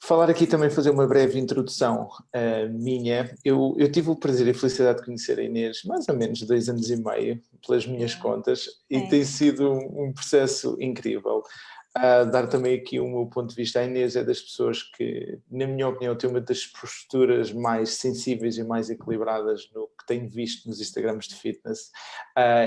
Falar aqui também, fazer uma breve introdução minha. Eu tive o prazer e a felicidade de conhecer a Inês mais ou menos 2 anos e meio, pelas minhas contas, e tem sido um processo incrível. Dar também aqui o meu ponto de vista. A Inês é das pessoas que, na minha opinião, tem uma das posturas mais sensíveis e mais equilibradas no que tenho visto nos Instagrams de fitness,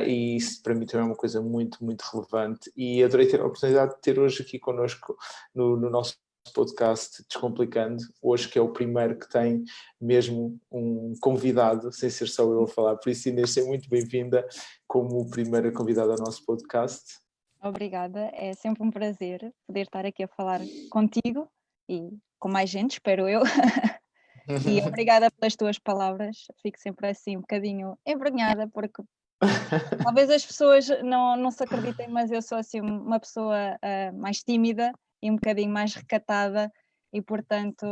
e isso para mim também é uma coisa muito, muito relevante, e adorei ter a oportunidade de ter hoje aqui connosco no nosso podcast Descomplicando, hoje, que é o primeiro que tem mesmo um convidado, sem ser só eu a falar. Por isso, Inês, seja muito bem-vinda como primeira convidada ao nosso podcast. Obrigada, é sempre um prazer poder estar aqui a falar contigo e com mais gente, espero eu. E obrigada pelas tuas palavras, fico sempre assim um bocadinho envergonhada, porque talvez as pessoas não se acreditem, mas eu sou assim uma pessoa mais tímida e um bocadinho mais recatada e, portanto,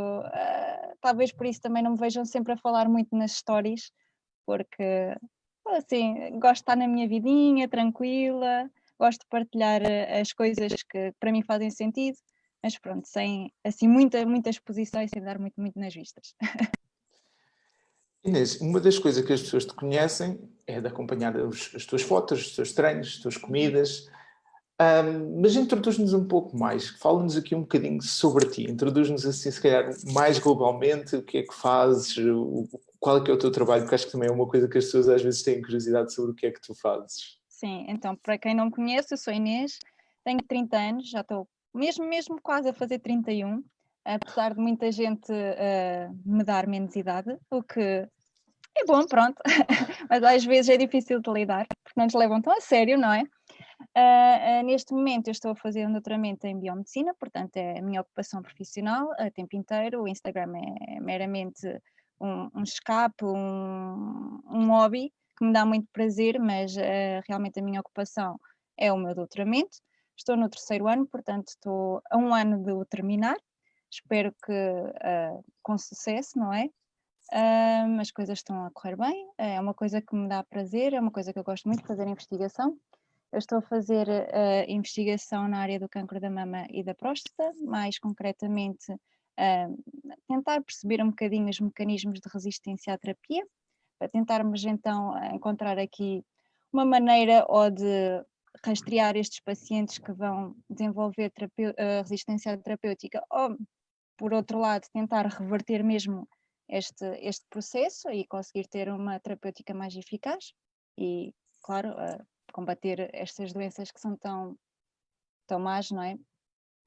talvez por isso também não me vejam sempre a falar muito nas stories, porque assim, gosto de estar na minha vidinha, tranquila, gosto de partilhar as coisas que para mim fazem sentido, mas pronto, sem assim muita exposição e sem dar muito nas vistas. Inês, uma das coisas que as pessoas te conhecem é de acompanhar as tuas fotos, os teus treinos, as tuas comidas, mas introduz-nos um pouco mais, fala-nos aqui um bocadinho sobre ti, introduz-nos assim, se calhar, mais globalmente, o que é que fazes, qual é que é o teu trabalho, porque acho que também é uma coisa que as pessoas às vezes têm curiosidade sobre o que é que tu fazes. Sim, então, para quem não me conhece, eu sou Inês, tenho 30 anos, já estou mesmo quase a fazer 31, apesar de muita gente me dar menos idade, o que é bom, pronto, mas às vezes é difícil de lidar, porque não nos levam tão a sério, não é? Neste momento eu estou a fazer um doutoramento em biomedicina, portanto é a minha ocupação profissional a tempo inteiro. O Instagram é meramente um escape, um hobby que me dá muito prazer, mas realmente a minha ocupação é o meu doutoramento. Estou no 3º ano, portanto estou a 1 ano de o terminar. Espero que com sucesso, não é? As coisas estão a correr bem, é uma coisa que me dá prazer, é uma coisa que eu gosto muito de fazer investigação. Eu estou a fazer investigação na área do cancro da mama e da próstata, mais concretamente tentar perceber um bocadinho os mecanismos de resistência à terapia, para tentarmos então encontrar aqui uma maneira ou de rastrear estes pacientes que vão desenvolver resistência terapêutica, ou por outro lado tentar reverter mesmo este processo e conseguir ter uma terapêutica mais eficaz e, claro, combater estas doenças que são tão más, não é?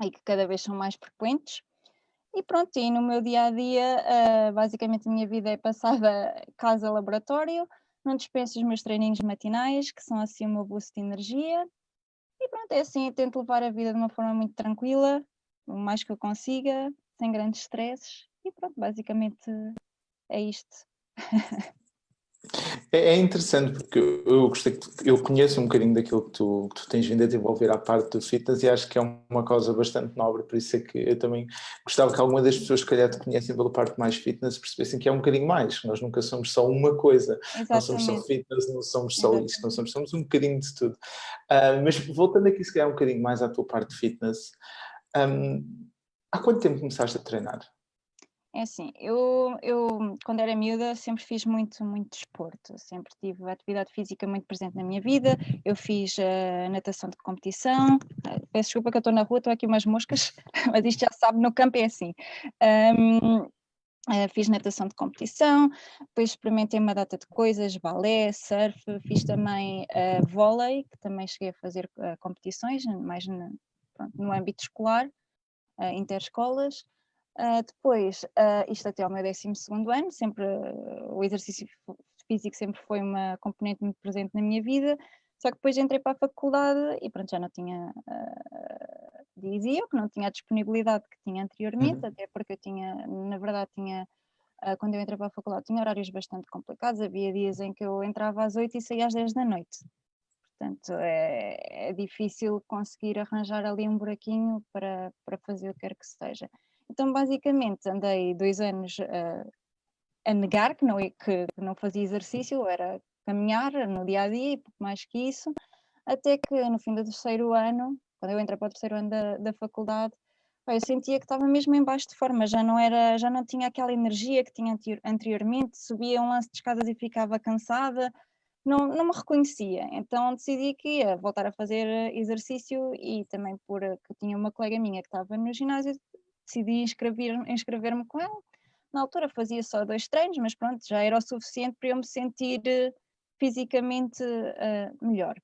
E que cada vez são mais frequentes. E pronto, e no meu dia-a-dia, basicamente a minha vida é passada casa-laboratório, não dispenso os meus treininhos matinais, que são assim o meu boost de energia. E pronto, é assim, eu tento levar a vida de uma forma muito tranquila, o mais que eu consiga, sem grandes stresses. E pronto, basicamente é isto. É interessante porque eu gostei eu conheço um bocadinho daquilo que tu tens vindo a desenvolver à parte do fitness e acho que é uma causa bastante nobre, por isso é que eu também gostava que alguma das pessoas que calhar te conhecem pela parte mais fitness percebessem que é um bocadinho mais, que nós nunca somos só uma coisa, não somos só Exatamente. fitness, não somos só Exatamente. isto, não somos um bocadinho de tudo. Mas voltando aqui se calhar um bocadinho mais à tua parte de fitness, há quanto tempo começaste a treinar? É assim, eu quando era miúda sempre fiz muito desporto, sempre tive atividade física muito presente na minha vida. Eu fiz natação de competição. Peço desculpa que eu estou na rua, estou aqui umas moscas, mas isto já sabe, no campo é assim. Fiz natação de competição, depois experimentei uma data de coisas, balé, surf, fiz também vôlei, que também cheguei a fazer competições, mais pronto, no âmbito escolar, interescolas. Depois, isto até ao meu 12º ano, sempre o exercício físico sempre foi uma componente muito presente na minha vida, só que depois entrei para a faculdade e pronto, já não tinha, dizia eu que não tinha a disponibilidade que tinha anteriormente, até porque eu tinha, na verdade, quando eu entrei para a faculdade, tinha horários bastante complicados, havia dias em que eu entrava às 8 e saía às 10 da noite. Portanto, é difícil conseguir arranjar ali um buraquinho para fazer o que quer que seja. Então, basicamente, andei 2 anos a negar que não fazia exercício, era caminhar no dia a dia e pouco mais que isso, até que no fim do 3º ano, quando eu entrei para o 3º ano da faculdade, eu sentia que estava mesmo em baixo de forma, já não tinha aquela energia que tinha anteriormente, subia um lance de escadas e ficava cansada, não me reconhecia, então decidi que ia voltar a fazer exercício e também que tinha uma colega minha que estava no ginásio, decidi inscrever-me com ela. Na altura fazia só 2 treinos, mas pronto, já era o suficiente para eu me sentir fisicamente melhor.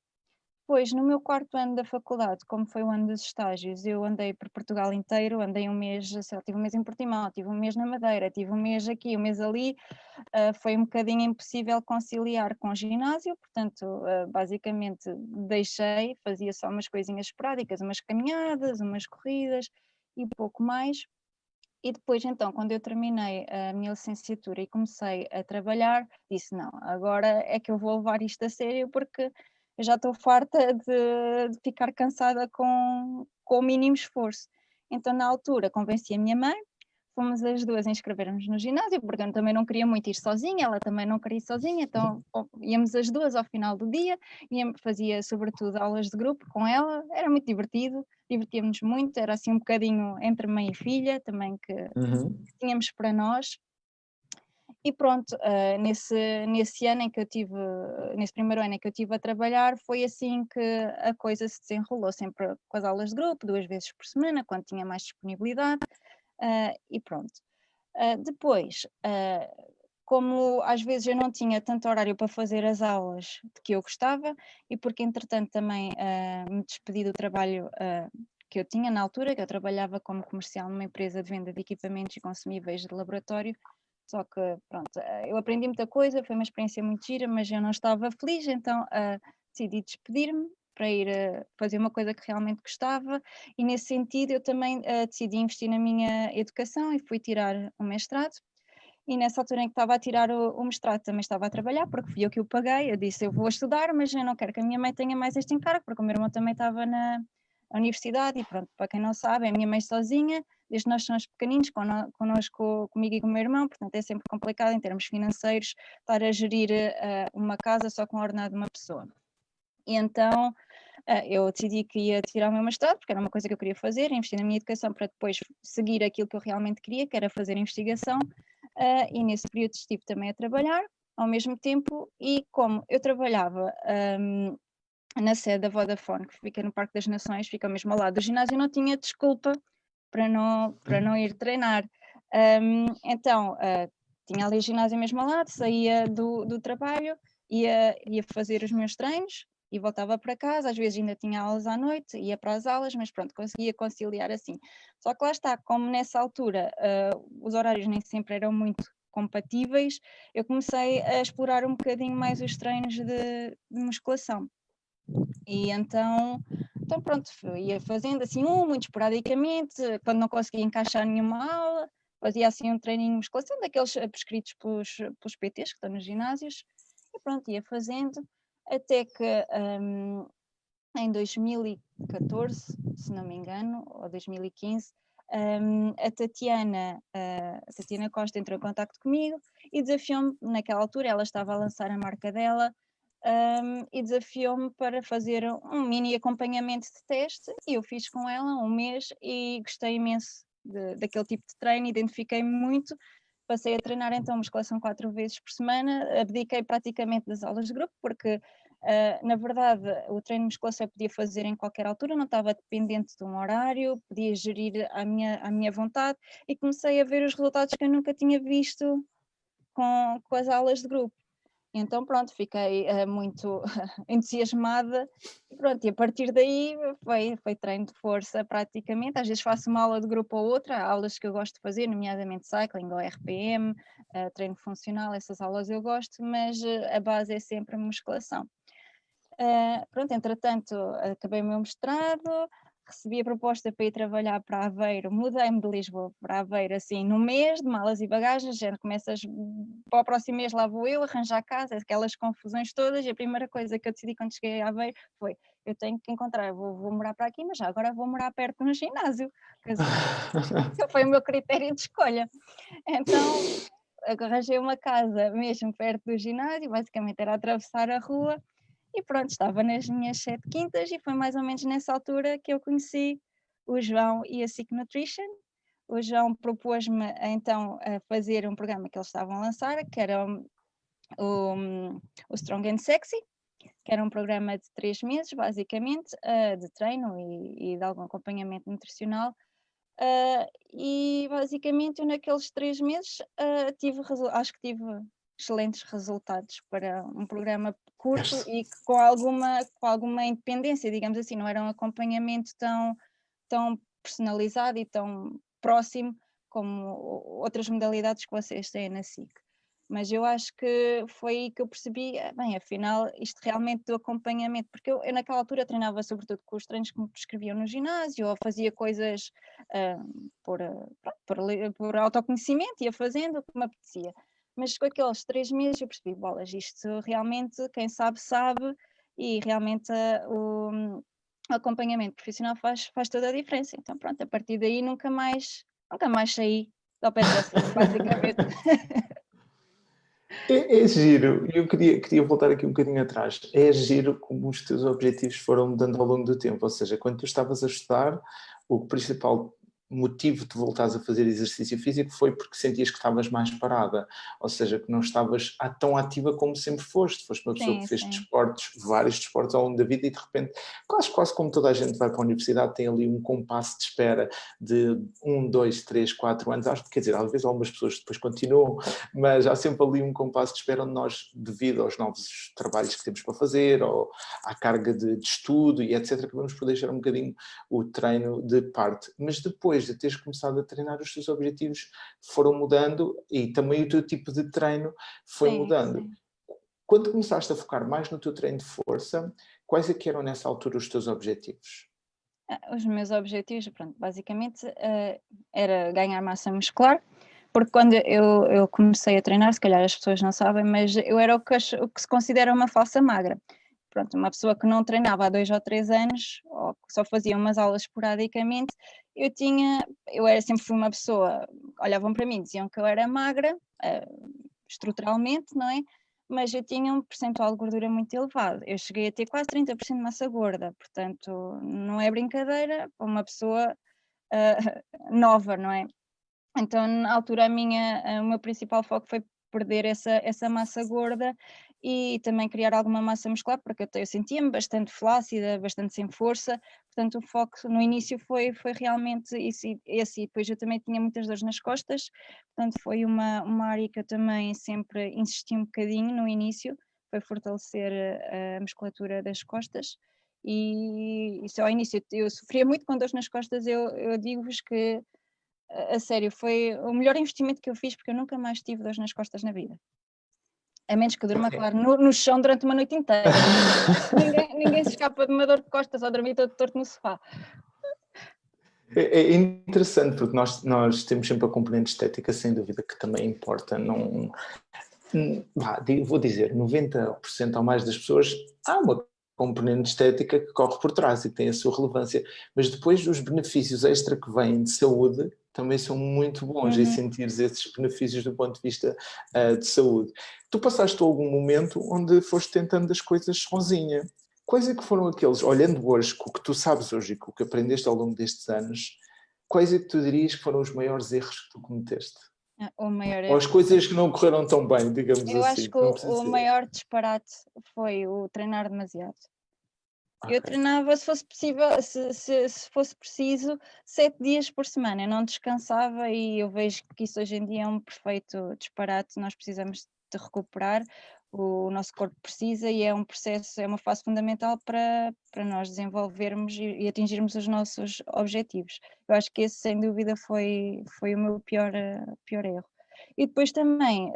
Pois, no meu 4º ano da faculdade, como foi o ano dos estágios, eu andei por Portugal inteiro, andei um mês, sei lá, tive um mês em Portimão, tive um mês na Madeira, tive um mês aqui, um mês ali, foi um bocadinho impossível conciliar com o ginásio, portanto, basicamente deixei, fazia só umas coisinhas esporádicas, umas caminhadas, umas corridas e pouco mais. E depois, então, quando eu terminei a minha licenciatura e comecei a trabalhar, disse: não, agora é que eu vou levar isto a sério, porque eu já estou farta de ficar cansada com o mínimo esforço. Então, na altura, convenci a minha mãe, fomos as duas inscrever-nos no ginásio, porque eu também não queria muito ir sozinha, ela também não queria ir sozinha, então íamos as duas ao final do dia, fazia sobretudo aulas de grupo com ela, era muito divertido, divertíamos muito, era assim um bocadinho entre mãe e filha, também que Uhum. tínhamos para nós. E pronto, nesse ano em que eu tive, nesse primeiro ano em que eu estive a trabalhar, foi assim que a coisa se desenrolou, sempre com as aulas de grupo, 2 vezes por semana, quando tinha mais disponibilidade, e pronto. Depois, como às vezes eu não tinha tanto horário para fazer as aulas de que eu gostava, e porque entretanto também me despedi do trabalho que eu tinha na altura, que eu trabalhava como comercial numa empresa de venda de equipamentos e consumíveis de laboratório, só que pronto, eu aprendi muita coisa, foi uma experiência muito gira, mas eu não estava feliz, então decidi despedir-me para ir fazer uma coisa que realmente gostava, e nesse sentido eu também decidi investir na minha educação e fui tirar um mestrado. E nessa altura em que estava a tirar o mestrado também estava a trabalhar, porque fui eu que o paguei. Eu disse: eu vou estudar, mas eu não quero que a minha mãe tenha mais este encargo, porque o meu irmão também estava na universidade. E pronto, para quem não sabe, é a minha mãe sozinha, desde nós somos pequeninos, connosco, comigo e com o meu irmão, portanto é sempre complicado em termos financeiros estar a gerir uma casa só com o ordenado de uma pessoa. E então eu decidi que ia tirar o meu mestrado, porque era uma coisa que eu queria fazer, investir na minha educação para depois seguir aquilo que eu realmente queria, que era fazer investigação, e nesse período estive também a trabalhar ao mesmo tempo, e como eu trabalhava na sede da Vodafone, que fica no Parque das Nações, fica mesmo ao lado do ginásio, não tinha desculpa para não ir treinar. Então, tinha ali o ginásio mesmo ao lado, saía do trabalho, ia fazer os meus treinos e voltava para casa, às vezes ainda tinha aulas à noite, ia para as aulas, mas pronto, conseguia conciliar assim. Só que lá está, como nessa altura os horários nem sempre eram muito compatíveis, eu comecei a explorar um bocadinho mais os treinos de musculação. E então pronto, ia fazendo assim muito esporadicamente, quando não conseguia encaixar nenhuma aula, fazia assim um treininho de musculação, daqueles prescritos pelos PTs que estão nos ginásios, e pronto, ia fazendo, até que em 2014, se não me engano, ou 2015, a Tatiana Costa entrou em contacto comigo e desafiou-me, naquela altura ela estava a lançar a marca dela, e desafiou-me para fazer um mini acompanhamento de teste, e eu fiz com ela um mês e gostei imenso daquele tipo de treino, identifiquei-me muito, passei a treinar então musculação 4 vezes por semana, abdiquei praticamente das aulas de grupo, porque na verdade o treino de musculação eu podia fazer em qualquer altura, não estava dependente de um horário, podia gerir à minha vontade, e comecei a ver os resultados que eu nunca tinha visto com as aulas de grupo. Então pronto, fiquei muito entusiasmada, e pronto, e a partir daí foi treino de força praticamente, às vezes faço uma aula de grupo ou outra, há aulas que eu gosto de fazer, nomeadamente cycling ou RPM, treino funcional, essas aulas eu gosto, mas a base é sempre musculação. Pronto, entretanto acabei o meu mestrado, recebi a proposta para ir trabalhar para Aveiro, mudei-me de Lisboa para Aveiro assim num mês, de malas e bagagens, já começas, para o próximo mês lá vou eu arranjar casa, aquelas confusões todas, e a primeira coisa que eu decidi quando cheguei a Aveiro foi: eu tenho que encontrar, vou morar para aqui, mas já agora vou morar perto no ginásio, que foi o meu critério de escolha. Então arranjei uma casa mesmo perto do ginásio, basicamente era atravessar a rua, e pronto, estava nas minhas 7 quintas, e foi mais ou menos nessa altura que eu conheci o João e a Sick Nutrition. O João propôs-me então a fazer um programa que eles estavam a lançar, que era o Strong and Sexy, que era um programa de 3 meses, basicamente, de treino e de algum acompanhamento nutricional. E basicamente eu naqueles 3 meses acho que tive excelentes resultados para um programa curto e que com alguma independência, digamos assim, não era um acompanhamento tão personalizado e tão próximo como outras modalidades que vocês têm na SIC. Mas eu acho que foi aí que eu percebi, bem, afinal, isto realmente do acompanhamento, porque eu naquela altura treinava sobretudo com os treinos que me prescreviam no ginásio, ou fazia coisas por autoconhecimento, ia fazendo o que me apetecia. Mas com aqueles 3 meses eu percebi, bolas, isto realmente, quem sabe, sabe, e realmente o acompanhamento profissional faz toda a diferença. Então pronto, a partir daí nunca mais saí ao pé de vocês, basicamente. É giro, eu queria voltar aqui um bocadinho atrás. É giro como os teus objetivos foram mudando ao longo do tempo, ou seja, quando tu estavas a estudar, o principal motivo de voltares a fazer exercício físico foi porque sentias que estavas mais parada, ou seja, que não estavas tão ativa como sempre foste uma pessoa que fez desportos, vários desportos ao longo da vida e de repente, quase como toda a gente vai para a universidade, tem ali um compasso de espera de 1, 2, 3, 4 anos, quer dizer, às vezes algumas pessoas depois continuam, mas há sempre ali um compasso de espera onde nós, devido aos novos trabalhos que temos para fazer, ou à carga de estudo e etc., acabamos por deixar um bocadinho o treino de parte, mas depois de teres começado a treinar, os teus objetivos foram mudando e também o teu tipo de treino foi mudando. Sim. Quando começaste a focar mais no teu treino de força, quais é que eram nessa altura os teus objetivos? Os meus objetivos, pronto, basicamente era ganhar massa muscular, porque quando eu comecei a treinar, se calhar as pessoas não sabem, mas eu era o que se considera uma falsa magra. Pronto, uma pessoa que não treinava há 2 ou 3 anos, ou que só fazia umas aulas esporadicamente, eu sempre fui uma pessoa, olhavam para mim, diziam que eu era magra, estruturalmente, não é? Mas eu tinha um percentual de gordura muito elevado. Eu cheguei a ter quase 30% de massa gorda, portanto, não é brincadeira para uma pessoa nova, não é? Então, na altura, o meu principal foco foi perder essa massa gorda e também criar alguma massa muscular, porque eu sentia-me bastante flácida, bastante sem força, portanto o foco no início foi realmente esse, e depois eu também tinha muitas dores nas costas, portanto foi uma área que eu também sempre insisti um bocadinho no início, foi fortalecer a musculatura das costas. E isso ao início eu sofria muito com dores nas costas, eu digo-vos que a sério, foi o melhor investimento que eu fiz, porque eu nunca mais tive dores nas costas na vida. A menos que durma, claro, no chão durante uma noite inteira. ninguém se escapa de uma dor de costas ou dormir todo torto no sofá. É interessante, porque nós temos sempre a componente estética, sem dúvida, que também importa. Vou dizer, 90% ou mais das pessoas, há uma componente estética que corre por trás e que tem a sua relevância, mas depois os benefícios extra que vêm de saúde também são muito bons, e sentires esses benefícios do ponto de vista de saúde. Tu passaste algum momento onde foste tentando as coisas sozinha. Quais é que foram aqueles, olhando hoje, com o que tu sabes hoje e com o que aprendeste ao longo destes anos, quais é que tu dirias que foram os maiores erros que tu cometeste? O maior erro. Ou as coisas que não correram tão bem, digamos assim. Eu acho que o maior disparate foi o treinar demasiado. Okay. Eu treinava, se fosse possível, se fosse preciso, 7 dias por semana. Eu não descansava e eu vejo que isso hoje em dia é um perfeito disparate. Nós precisamos de recuperar, o nosso corpo precisa, e é um processo, é uma fase fundamental para nós desenvolvermos e atingirmos os nossos objetivos. Eu acho que esse, sem dúvida, foi o meu pior erro. E depois também...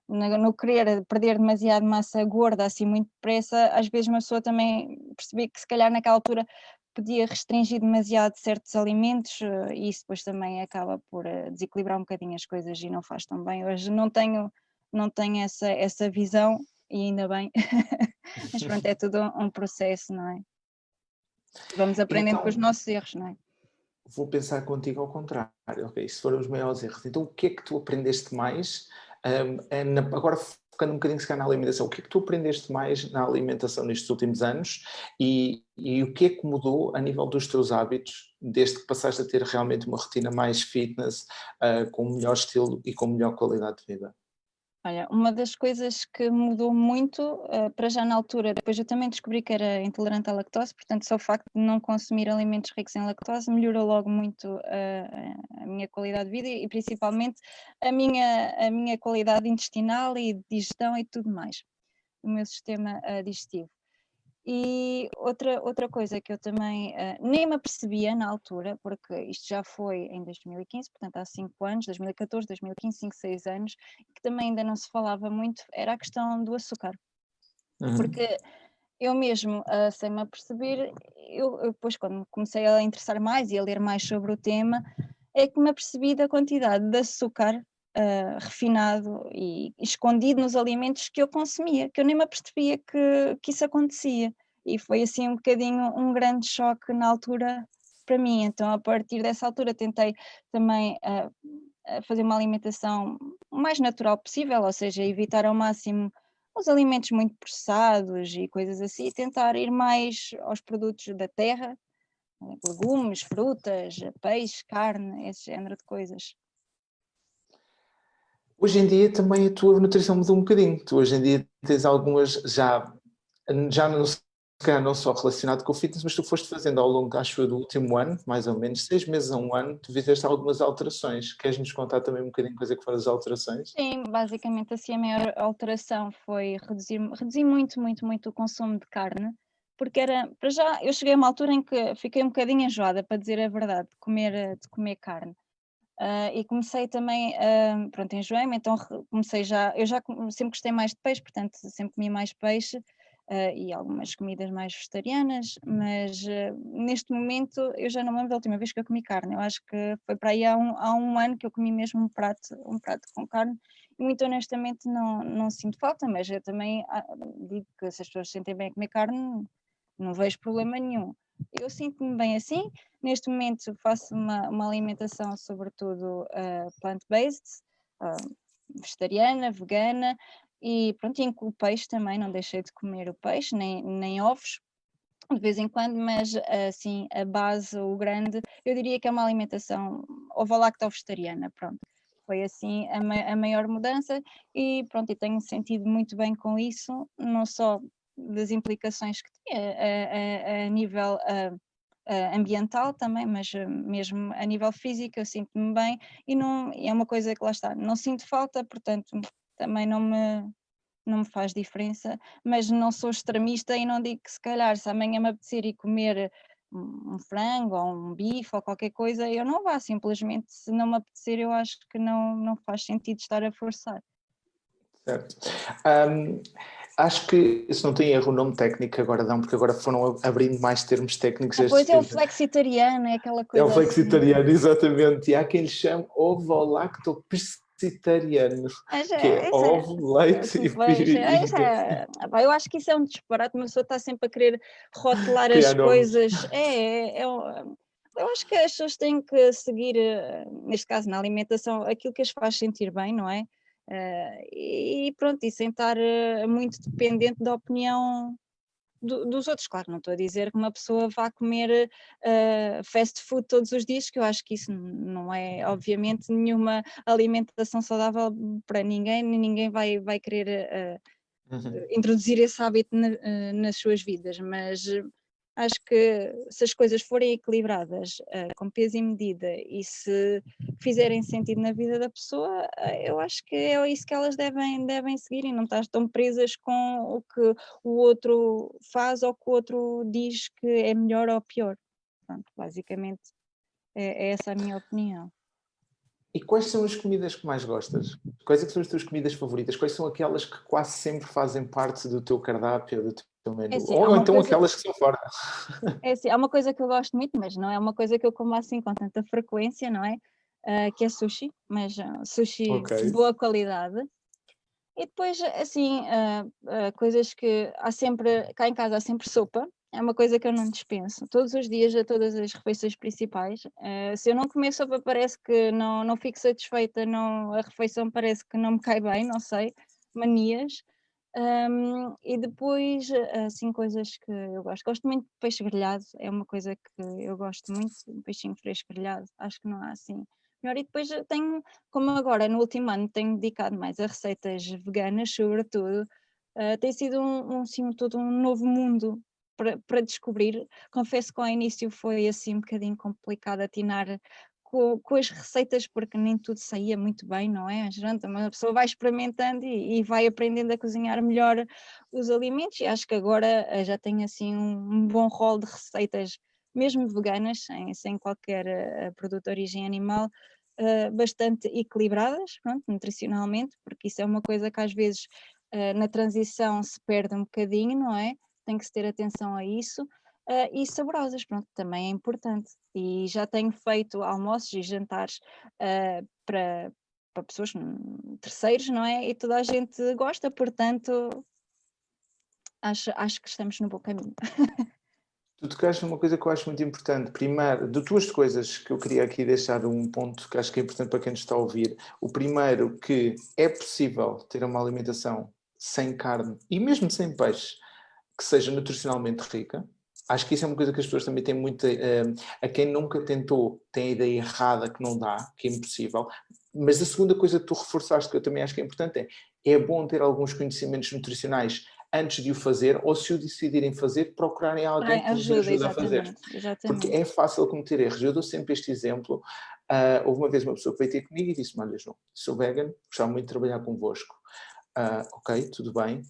no querer perder demasiado massa gorda assim muito depressa, às vezes uma pessoa também percebia que se calhar naquela altura podia restringir demasiado certos alimentos e isso depois também acaba por desequilibrar um bocadinho as coisas e não faz tão bem. Hoje não tenho essa visão e ainda bem, mas pronto, é tudo um processo, não é? Vamos aprendendo com os nossos erros, não é? Vou pensar contigo ao contrário, ok, se foram os maiores erros, então o que é que tu aprendeste mais? Agora focando um bocadinho se calhar na alimentação, o que é que tu aprendeste mais na alimentação nestes últimos anos e o que é que mudou a nível dos teus hábitos desde que passaste a ter realmente uma rotina mais fitness, com melhor estilo e com melhor qualidade de vida? Olha, uma das coisas que mudou muito, para já na altura, depois eu também descobri que era intolerante à lactose, portanto só o facto de não consumir alimentos ricos em lactose melhorou logo muito a minha qualidade de vida e principalmente a minha qualidade intestinal e de digestão e tudo mais, o meu sistema digestivo. E outra coisa que eu também nem me apercebia na altura, porque isto já foi em 2015, portanto há 5 anos, 2014, 2015, 5, 6 anos, que também ainda não se falava muito, era a questão do açúcar. Porque eu mesmo, sem me aperceber, eu depois quando me comecei a interessar mais e a ler mais sobre o tema, é que me apercebi da quantidade de açúcar refinado e escondido nos alimentos que eu consumia, que eu nem me apercebia que isso acontecia. E foi assim um bocadinho um grande choque na altura para mim. Então, a partir dessa altura, tentei também fazer uma alimentação o mais natural possível, ou seja, evitar ao máximo os alimentos muito processados e coisas assim, e tentar ir mais aos produtos da terra, legumes, frutas, peixe, carne, esse género de coisas. Hoje em dia também a tua nutrição mudou um bocadinho. Tu hoje em dia tens algumas já não, se calhar não só relacionado com o fitness, mas tu foste fazendo ao longo, acho eu, do último ano, mais ou menos, 6 meses a um ano, tu fizeste algumas alterações. Queres-nos contar também um bocadinho coisa que foram as alterações? Sim, basicamente assim a maior alteração foi reduzir muito, muito, muito o consumo de carne, porque era, para já, eu cheguei a uma altura em que fiquei um bocadinho enjoada, para dizer a verdade, de comer carne. E comecei também, pronto, enjoei-me, então comecei sempre gostei mais de peixe, portanto sempre comi mais peixe, e algumas comidas mais vegetarianas, mas neste momento eu já não me lembro da última vez que eu comi carne, eu acho que foi para aí há um ano que eu comi mesmo um prato com carne, e muito honestamente não sinto falta, mas eu também digo que se as pessoas se sentem bem a comer carne, não vejo problema nenhum. Eu sinto-me bem assim. Neste momento faço uma alimentação sobretudo plant-based, vegetariana, vegana e pronto, incluo peixe também, não deixei de comer o peixe, nem ovos, de vez em quando, mas assim, a base, o grande, eu diria que é uma alimentação ovo-lacto-vegetariana, pronto. Foi assim a maior mudança e pronto, e tenho sentido muito bem com isso, não só das implicações que tem a nível ambiental também, mas mesmo a nível físico eu sinto-me bem e não, é uma coisa que lá está, não sinto falta, portanto também não me faz diferença, mas não sou extremista e não digo que se calhar se amanhã me apetecer ir comer um frango ou um bife ou qualquer coisa, eu não vá, simplesmente se não me apetecer eu acho que não faz sentido estar a forçar. Certo. Acho que, se não tem erro, o nome técnico agora não, porque agora foram abrindo mais termos técnicos Depois é o flexitariano, é aquela É o coisa assim. flexitariano, exatamente. E há quem lhe chame ovo-lacto-pescitariano, Mas que é isso ovo, leite tu veja, e eu acho que isso é um disparate, uma pessoa está sempre a querer rotular as criar nomes. coisas. Eu acho que as pessoas têm que seguir, neste caso na alimentação, aquilo que as faz sentir bem, não é? E pronto, e sem estar muito dependente da opinião dos outros. Claro, não estou a dizer que uma pessoa vá comer fast food todos os dias, que eu acho que isso não é, obviamente, nenhuma alimentação saudável para ninguém, nem ninguém vai querer introduzir esse hábito nas suas vidas, mas acho que se as coisas forem equilibradas, com peso e medida, e se fizerem sentido na vida da pessoa, eu acho que é isso que elas devem seguir e não estar tão presas com o que o outro faz ou que o outro diz que é melhor ou pior. Pronto, basicamente é essa a minha opinião. E quais são as comidas que mais gostas? Quais é que são as tuas comidas favoritas? Quais são aquelas que quase sempre fazem parte do teu cardápio, do teu É menu? assim, Ou então aquelas que são fora? há uma coisa que eu gosto muito, mas não é uma coisa que eu como assim com tanta frequência, não é? Que é sushi, mas sushi Ok. de boa qualidade. E depois, assim, coisas que há sempre, cá em casa há sempre sopa, é uma coisa que eu não dispenso. Todos os dias, a todas as refeições principais. Se eu não comer sopa, parece que não fico satisfeita, a refeição parece que não me cai bem, não sei. manias. E depois, assim, coisas que eu gosto. Gosto muito de peixe grelhado, é uma coisa que eu gosto muito, um peixinho fresco grelhado, acho que não há assim melhor. E depois eu tenho, como agora no último ano tenho dedicado mais a receitas veganas, sobretudo, tem sido sim, todo um novo mundo para descobrir. Confesso que ao início foi assim um bocadinho complicado atinar com as receitas, porque nem tudo saía muito bem, não é? Então, uma pessoa vai experimentando e vai aprendendo a cozinhar melhor os alimentos, e acho que agora já tenho assim um bom rol de receitas, mesmo veganas, sem qualquer produto de origem animal, bastante equilibradas, pronto, nutricionalmente, porque isso é uma coisa que às vezes na transição se perde um bocadinho, não é? Tem que se ter atenção a isso. E saborosas, pronto, também é importante. E já tenho feito almoços e jantares para pessoas, terceiros, não é? E toda a gente gosta, portanto, acho que estamos no bom caminho. Tu tocaste numa coisa que eu acho muito importante. Primeiro, de duas coisas que eu queria aqui deixar um ponto que acho que é importante para quem nos está a ouvir. O primeiro, que é possível ter uma alimentação sem carne e mesmo sem peixe que seja nutricionalmente rica. Acho que isso é uma coisa que as pessoas também têm muito. A quem nunca tentou tem a ideia errada que não dá, que é impossível. Mas a segunda coisa que tu reforçaste, que eu também acho que é importante, é bom ter alguns conhecimentos nutricionais antes de o fazer, ou se o decidirem fazer, procurarem alguém que vos Ajuda, ajude a fazer. Porque exatamente. é fácil cometer erros. Eu dou sempre este exemplo. Houve uma vez uma pessoa que veio ter comigo e disse-me: olha, João, sou vegan, gostava muito de trabalhar convosco. Ok, tudo bem.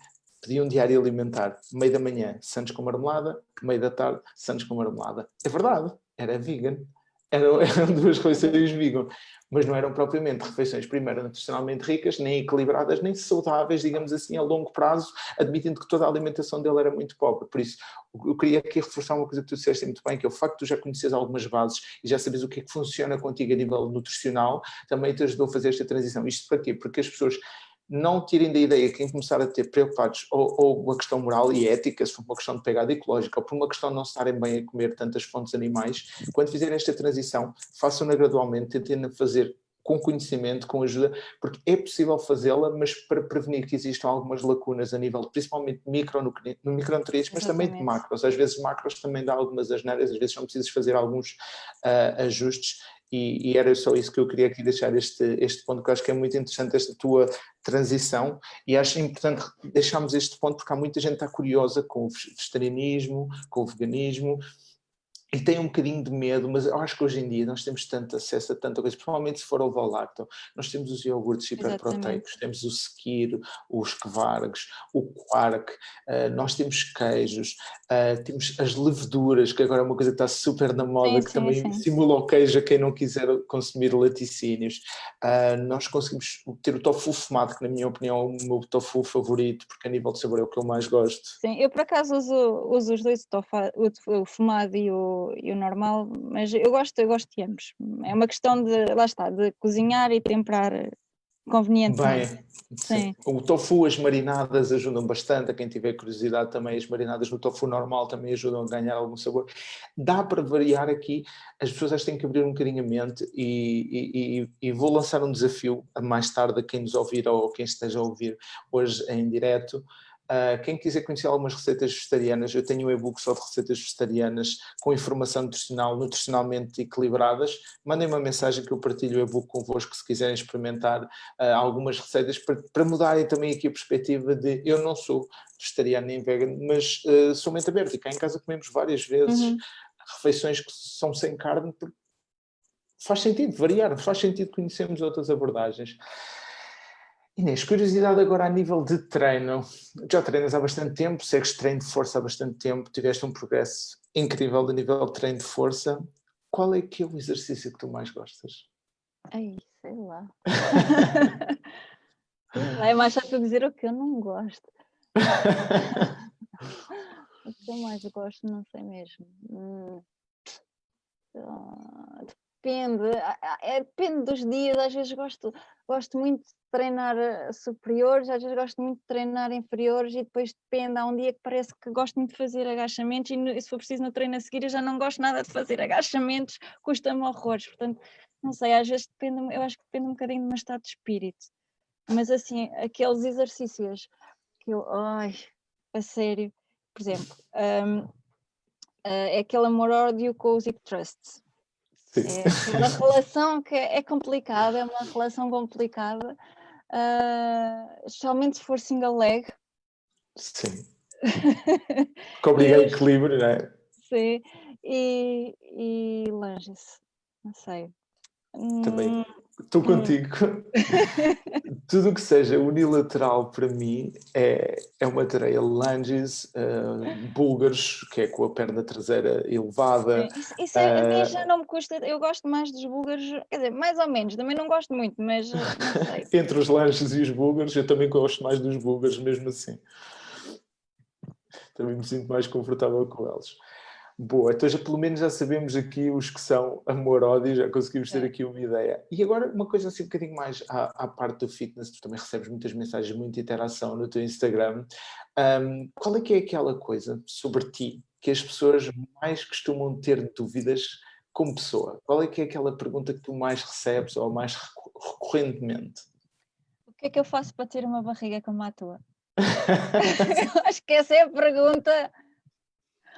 Pedi um diário alimentar, meio da manhã, sandes com marmelada, meio da tarde, sandes com marmelada. É verdade, era vegan. Eram duas refeições vegan, mas não eram propriamente refeições, primeiro, nutricionalmente ricas, nem equilibradas, nem saudáveis, digamos assim, a longo prazo, admitindo que toda a alimentação dele era muito pobre. Por isso, eu queria aqui reforçar uma coisa que tu disseste muito bem, que é o facto de tu já conheces algumas bases e já sabes o que é que funciona contigo a nível nutricional, também te ajudou a fazer esta transição. Isto para quê? Porque as pessoas não tirem da ideia que quem começar a ter preocupados ou uma questão moral e ética, se for uma questão de pegada ecológica, ou por uma questão de não estarem bem a comer tantas fontes animais, quando fizerem esta transição, façam-na gradualmente, tentem fazer com conhecimento, com ajuda, porque é possível fazê-la, mas para prevenir que existam algumas lacunas a nível, principalmente micronutrientes, mas também de Exatamente. macros. Às vezes macros também dá algumas asneiras, às vezes são precisos fazer alguns ajustes, e era só isso que eu queria aqui deixar este ponto, que eu acho que é muito interessante, esta tua transição, e acho importante deixarmos este ponto porque há muita gente que está curiosa com o vegetarianismo, com o veganismo, e tem um bocadinho de medo, mas eu acho que hoje em dia nós temos tanto acesso a tanta coisa, principalmente se for ovo lacto. Nós temos os iogurtes hiperproteicos, temos o skyr, os kvargs, o quark, nós temos queijos, temos as leveduras, que agora é uma coisa que está super na moda, que também Sim. simula o queijo a quem não quiser consumir laticínios. Nós conseguimos ter o tofu fumado, que na minha opinião é o meu tofu favorito, porque a nível de sabor é o que eu mais gosto. Sim, eu por acaso uso os dois, o fumado e o normal, mas eu gosto de ambos. É uma questão de, lá está, de cozinhar e temperar convenientemente. Bem, sim. Sim, O tofu, as marinadas ajudam bastante. A quem tiver curiosidade também, as marinadas no tofu normal também ajudam a ganhar algum sabor. Dá para variar aqui. As pessoas acho que têm que abrir um bocadinho a mente e vou lançar um desafio a mais tarde a quem nos ouvir ou quem esteja a ouvir hoje em direto. Quem quiser conhecer algumas receitas vegetarianas, eu tenho um e-book só de receitas vegetarianas com informação nutricional, nutricionalmente equilibradas. Mandem uma mensagem que eu partilho o e-book convosco se quiserem experimentar algumas receitas para mudarem também aqui a perspectiva de eu não sou vegetariano nem vegano, mas sou mente aberta e cá em casa comemos várias vezes refeições que são sem carne porque faz sentido variar, faz sentido conhecermos outras abordagens. Inês, curiosidade agora a nível de treino. Já treinas há bastante tempo, segues treino de força há bastante tempo, tiveste um progresso incrível a nível de treino de força. Qual é que é o exercício que tu mais gostas? Ai, sei lá. É mais fácil dizer o que eu não gosto. O que eu mais gosto, não sei mesmo. Depende, depende dos dias. Às vezes gosto muito de treinar superiores, às vezes gosto muito de treinar inferiores, e depois depende. Há um dia que parece que gosto muito de fazer agachamentos e se for preciso no treino a seguir eu já não gosto nada de fazer agachamentos, custa-me horrores. Portanto, não sei, às vezes depende, eu acho que depende um bocadinho do meu estado de espírito. Mas assim, aqueles exercícios que eu, ai, a sério, por exemplo, é aquele amor-ódio com os Zip Trusts. Sim. É aquela relação que é complicada, é uma relação complicada, especialmente se for single leg. Sim. Que obriga a equilíbrio, não é? Sim, e longe-se, não sei. Também estou contigo. Tudo o que seja unilateral para mim é uma tarefa. Lunges, búlgaros, que é com a perna traseira elevada. Isso a mim já não me custa, eu gosto mais dos búlgaros, quer dizer, mais ou menos, também não gosto muito, mas não sei. Entre os lunges e os búlgaros, eu também gosto mais dos búlgaros, mesmo assim. Também me sinto mais confortável com eles. Boa, então pelo menos já sabemos aqui os que são amor-ódio, já conseguimos ter aqui uma ideia. E agora uma coisa assim um bocadinho mais à parte do fitness, tu também recebes muitas mensagens, muita interação no teu Instagram. Qual é que é aquela coisa sobre ti que as pessoas mais costumam ter dúvidas como pessoa? Qual é que é aquela pergunta que tu mais recebes ou mais recorrentemente? O que é que eu faço para ter uma barriga como a tua? Eu acho que essa é a pergunta.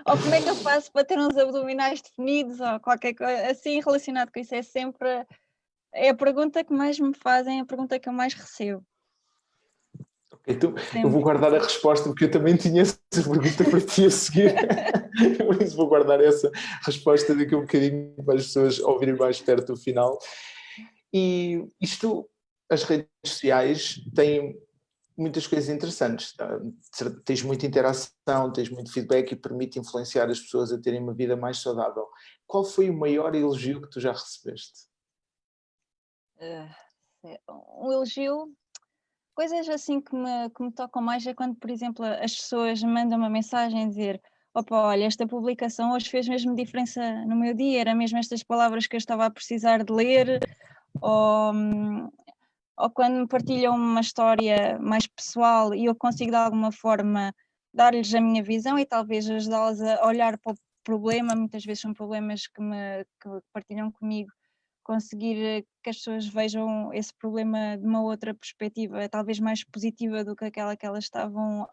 Ou como é que eu faço para ter uns abdominais definidos ou qualquer coisa assim relacionado com isso? É sempre a pergunta que mais me fazem, a pergunta que eu mais recebo. Então, Sempre. eu vou guardar a resposta porque eu também tinha essa pergunta para ti a seguir. Por isso vou guardar essa resposta daqui a um bocadinho para as pessoas ouvirem mais perto do final. E isto, as redes sociais têm muitas coisas interessantes. Tá? Tens muita interação, tens muito feedback e permite influenciar as pessoas a terem uma vida mais saudável. Qual foi o maior elogio que tu já recebeste? Um elogio, coisas assim que me tocam mais é quando, por exemplo, as pessoas mandam uma mensagem a dizer: opa, olha, esta publicação hoje fez mesmo diferença no meu dia, era mesmo estas palavras que eu estava a precisar de ler, ou, ou quando me partilham uma história mais pessoal e eu consigo de alguma forma dar-lhes a minha visão e talvez ajudá-las a olhar para o problema, muitas vezes são problemas que partilham comigo, conseguir que as pessoas vejam esse problema de uma outra perspectiva, talvez mais positiva do que aquela que elas estavam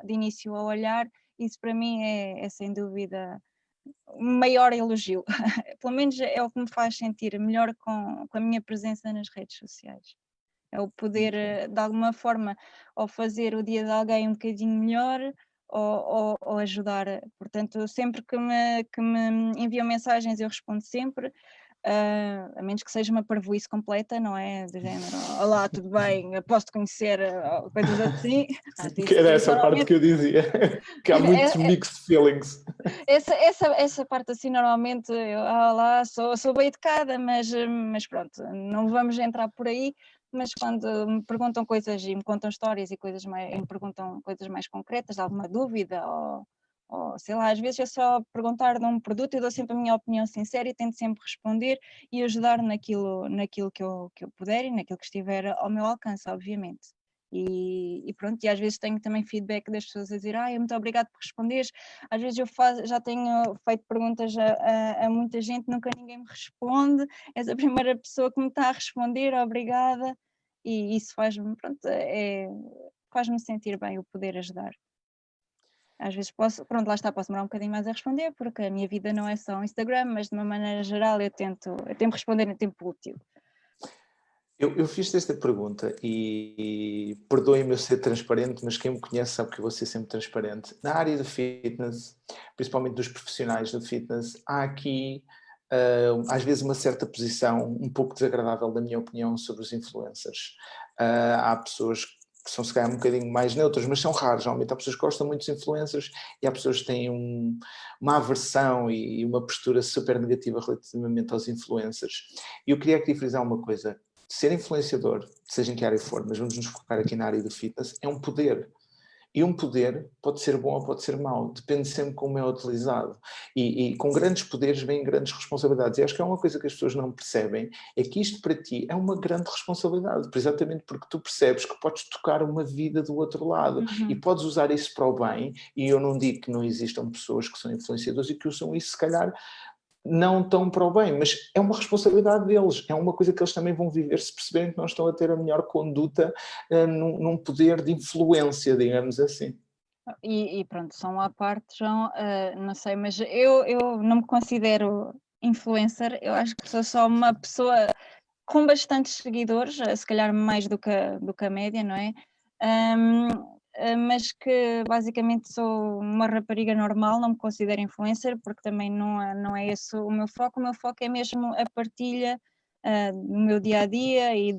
de início a olhar, isso para mim é sem dúvida o maior elogio. Pelo menos é o que me faz sentir melhor com a minha presença nas redes sociais. É o poder, de alguma forma, ou fazer o dia de alguém um bocadinho melhor, ou ajudar. Portanto, sempre que me enviam mensagens, eu respondo sempre. A menos que seja uma parvoíce completa, não é? Do género, olá, tudo bem, posso-te conhecer, coisas assim. Que era essa parte que eu dizia, que há muitos mixed feelings. Essa parte assim, normalmente, olá, sou bem educada, mas pronto, não vamos entrar por aí. Mas quando me perguntam coisas e me contam histórias e me perguntam coisas mais concretas, alguma dúvida ou sei lá, às vezes é só perguntar de um produto, eu dou sempre a minha opinião sincera e tento sempre responder e ajudar naquilo que eu puder e naquilo que estiver ao meu alcance, obviamente. E pronto, e às vezes tenho também feedback das pessoas a dizer, muito obrigado por responderes. Às vezes já tenho feito perguntas a muita gente, nunca ninguém me responde, és a primeira pessoa que me está a responder, obrigada. E isso faz-me, pronto, faz-me sentir bem o poder ajudar. Às vezes posso demorar um bocadinho mais a responder, porque a minha vida não é só o Instagram, mas de uma maneira geral eu tento responder em tempo útil. Eu fiz-te esta pergunta e perdoem-me eu ser transparente, mas quem me conhece sabe que eu vou ser sempre transparente. Na área do fitness, principalmente dos profissionais do fitness, há aqui às vezes uma certa posição um pouco desagradável, na minha opinião, sobre os influencers. Há pessoas que são se calhar um bocadinho mais neutras, mas são raros. Geralmente há pessoas que gostam muito dos influencers e há pessoas que têm uma aversão e uma postura super negativa relativamente aos influencers. E eu queria aqui frisar uma coisa. Ser influenciador, seja em que área for, mas vamos nos focar aqui na área do fitness, é um poder. E um poder pode ser bom ou pode ser mau, depende sempre como é utilizado. E com grandes poderes vêm grandes responsabilidades. E acho que é uma coisa que as pessoas não percebem, é que isto para ti é uma grande responsabilidade, exatamente porque tu percebes que podes tocar uma vida do outro lado e podes usar isso para o bem. E eu não digo que não existam pessoas que são influenciadoras e que usam isso, se calhar, não estão para o bem, mas é uma responsabilidade deles, é uma coisa que eles também vão viver se perceberem que não estão a ter a melhor conduta num poder de influência, digamos assim. E pronto, são à parte, João, não sei, mas eu não me considero influencer, eu acho que sou só uma pessoa com bastantes seguidores, se calhar mais do que a média, não é? Mas que basicamente sou uma rapariga normal, não me considero influencer, porque também não é esse o meu foco é mesmo a partilha do meu dia a dia e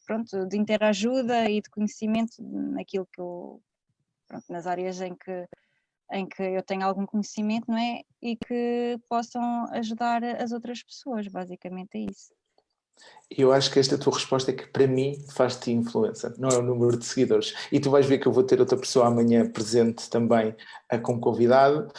pronto, de interajuda e de conhecimento naquilo que eu, pronto, nas áreas em que eu tenho algum conhecimento, não é? E que possam ajudar as outras pessoas, basicamente é isso. Eu acho que esta tua resposta é que para mim faz-te influencer, não é o número de seguidores. E tu vais ver que eu vou ter outra pessoa amanhã presente também como convidado,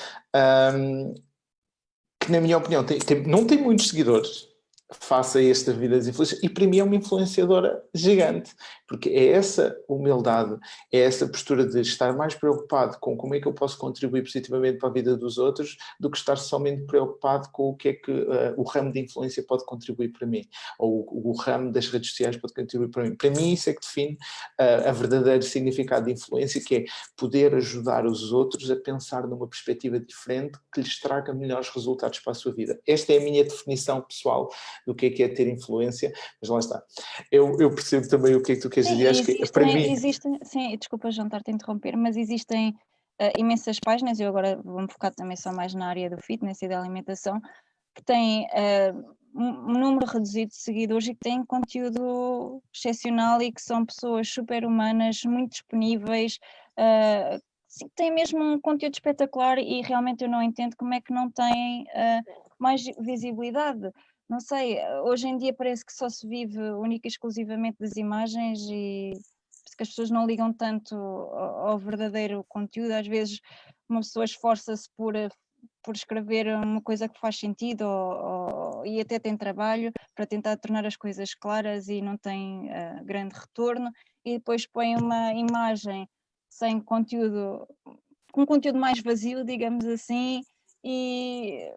que na minha opinião não tem muitos seguidores, face a esta vida das influências, e para mim é uma influenciadora gigante, porque é essa humildade, é essa postura de estar mais preocupado com como é que eu posso contribuir positivamente para a vida dos outros, do que estar somente preocupado com o que é que o ramo de influência pode contribuir para mim, ou o ramo das redes sociais pode contribuir para mim. Para mim isso é que define a verdadeiro significado de influência, que é poder ajudar os outros a pensar numa perspectiva diferente que lhes traga melhores resultados para a sua vida. Esta é a minha definição pessoal do que é ter influência, mas lá está. Eu percebo também o que é que tu queres dizer, acho que para mim... Sim, desculpa, João, estar-te a interromper, mas existem imensas páginas, eu agora vou-me focar também só mais na área do fitness e da alimentação, que têm um número reduzido de seguidores e que têm conteúdo excepcional e que são pessoas super humanas, muito disponíveis, sim, têm mesmo um conteúdo espetacular e realmente eu não entendo como é que não têm mais visibilidade. Não sei, hoje em dia parece que só se vive única e exclusivamente das imagens e parece que as pessoas não ligam tanto ao verdadeiro conteúdo. Às vezes uma pessoa esforça-se por escrever uma coisa que faz sentido e até tem trabalho para tentar tornar as coisas claras e não tem grande retorno, e depois põe uma imagem sem conteúdo, com um conteúdo mais vazio, digamos assim, e